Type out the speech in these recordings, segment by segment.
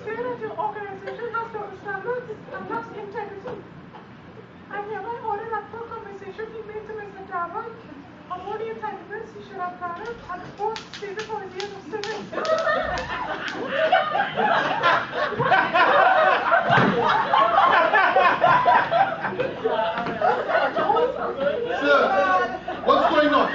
say that your organization has double standards and lost integrity. I hereby order that full compensation be made to Mr. Davon on all the entitlements he should have garnered at the post stated for his years of service. Sir, what's going on?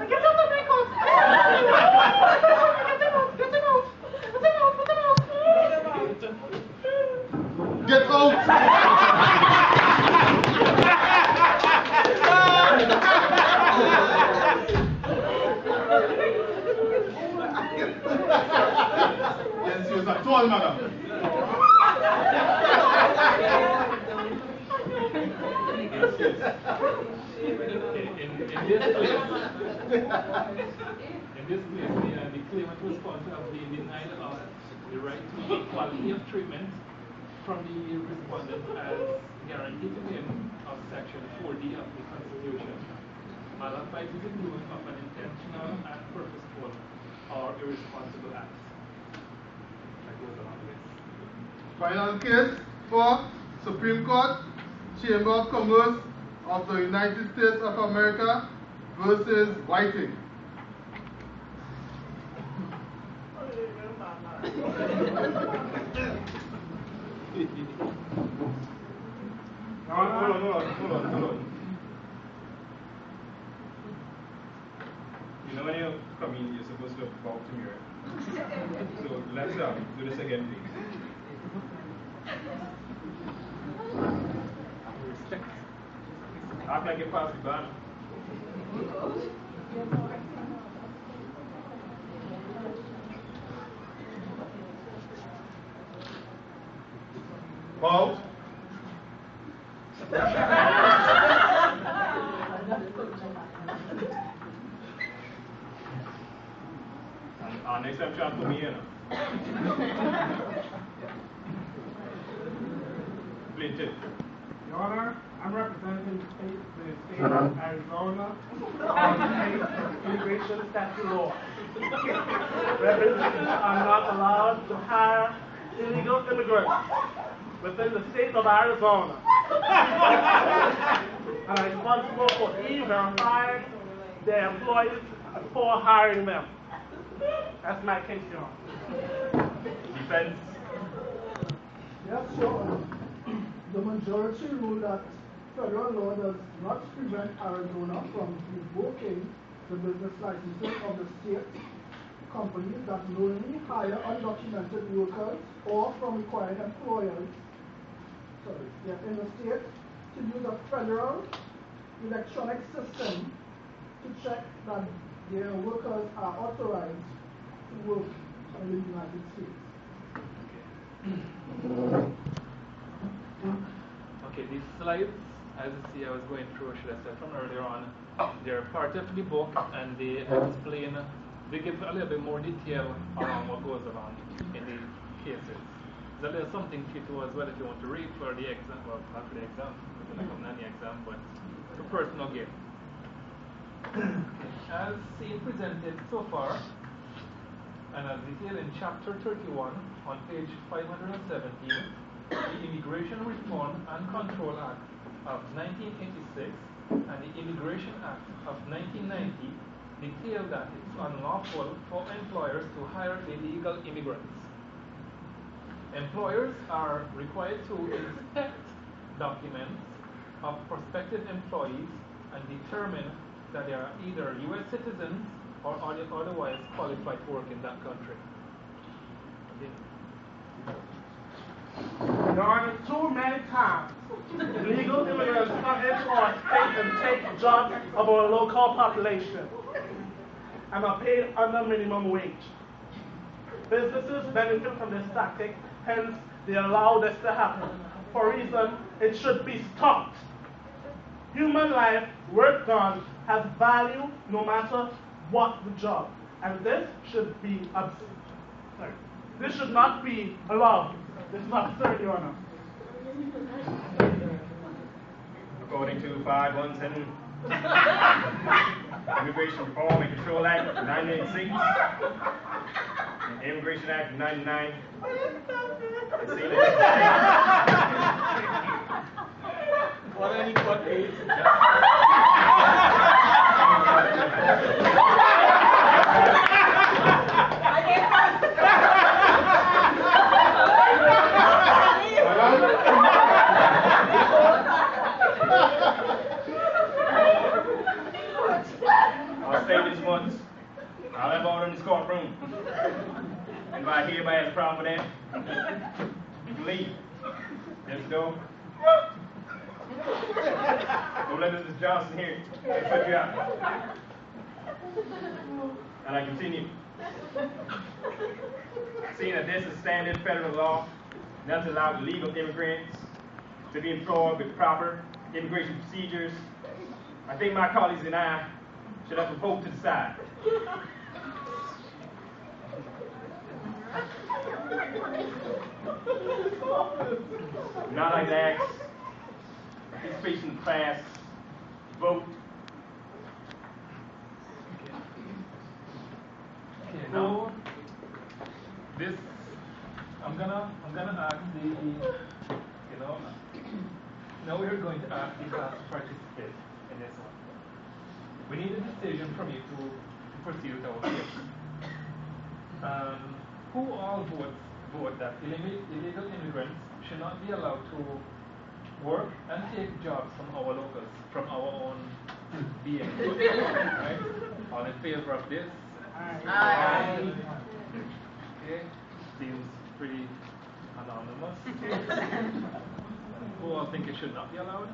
Get out of my coat! Get him out! Get him out! Put him out! Put him out! Get out! Yes, she was a tall madam. In this case, the claimant was found to have been denied of the right to equality of treatment from the respondent as guaranteed to him of Section 4D of the Constitution. Malafide is included of an intentional and purposeful or irresponsible act. That goes along with this. Final case for Supreme Court, Chamber of Commerce of the United States of America versus Whiting. Hold on. You know when you come in, you're supposed to bow to me, right? So let's do this again, please. Act like you passed the gun. Bow. And next time, try to put me in. Plaintiff. Your Honor, I'm representing the state of Arizona on the case of immigration statute law. Representatives are not allowed to hire illegal immigrants within the state of Arizona and are responsible for e-verifying their employees before hiring them. That's my case, Your Honor. Defense. Yes, Your Honor. The majority ruled that federal law does not prevent Arizona from revoking the business licenses of the state companies that knowingly hire undocumented workers or from requiring employers in the state to use a federal electronic system to check that their workers are authorized to work in the United States. Okay, these slides, as you see, I was going through, should I say, from earlier on, they're part of the book and they explain, they give a little bit more detail on what goes on in the cases. So there's something for you to as well if you want to read for the exam, well, not for the exam, because I come on the exam, but for personal gain. As seen presented so far, and as detailed in chapter 31 on page 517, the Immigration Reform and Control Act of 1986 and the Immigration Act of 1990 detail that it's unlawful for employers to hire illegal immigrants. Employers are required to inspect documents of prospective employees and determine that they are either U.S. citizens or otherwise qualified to work in that country. Okay. Your Honor, too many times, illegal immigrants come into our state and take jobs of our local population and are paid under minimum wage. Businesses benefit from this tactic, hence they allow this to happen. For a reason, it should be stopped. Human life, work done, has value no matter what the job. And this should be this should not be allowed. This is absurd, Your Honor. according to 517 Immigration Reform and Control Act of 1986 and Immigration Act of 99. And seeing What any what age? I'll say this once. I'll have order in this courtroom. And if I hereby have a problem with that, you can leave. Just go. Don't let Mrs. Johnson hear it. She'll put you out. And I continue. Seeing that this is standard federal law, doesn't allow illegal immigrants to be employed with proper immigration procedures, I think my colleagues and I should have a vote to decide. Now I'd like to ask participation in class vote. Okay, now this I'm gonna ask now we're going to ask the class to participate in this one. We need a decision from you to proceed with our case. Who all vote that illegal immigrants should not be allowed to work and take jobs from our locals, from our own being. Right? All in favor of this? Aye. Okay. Seems pretty anonymous. Who all think it should not be allowed?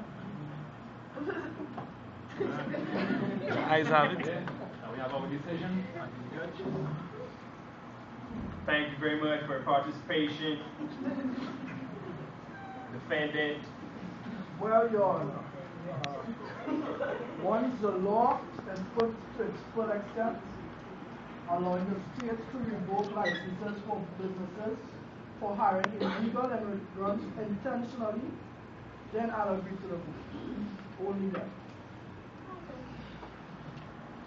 Eyes have it. Okay. Now we have our decision. Thank you, Judge. Thank you very much for your participation. Defendant. Well, Your Honor, once the law is put to its full extent, allowing the states to revoke licenses for businesses for hiring illegal immigrants intentionally, then I'll agree to the vote. Only then.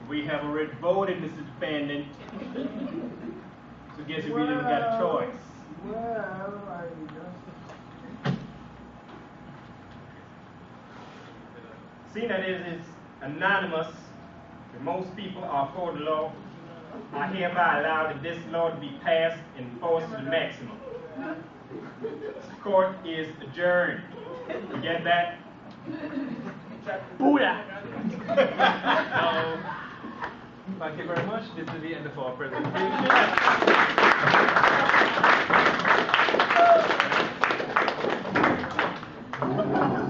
We have already voted, Mr. Defendant. So guess we really got a choice. Well, I just... Seeing that it is anonymous, and most people are for the law, I hereby allow that this law to be passed and enforced to the maximum. This court is adjourned. You get that? Booyah! Thank you very much. This is the end of our presentation.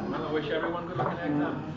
Well, I wish everyone good luck in the exams.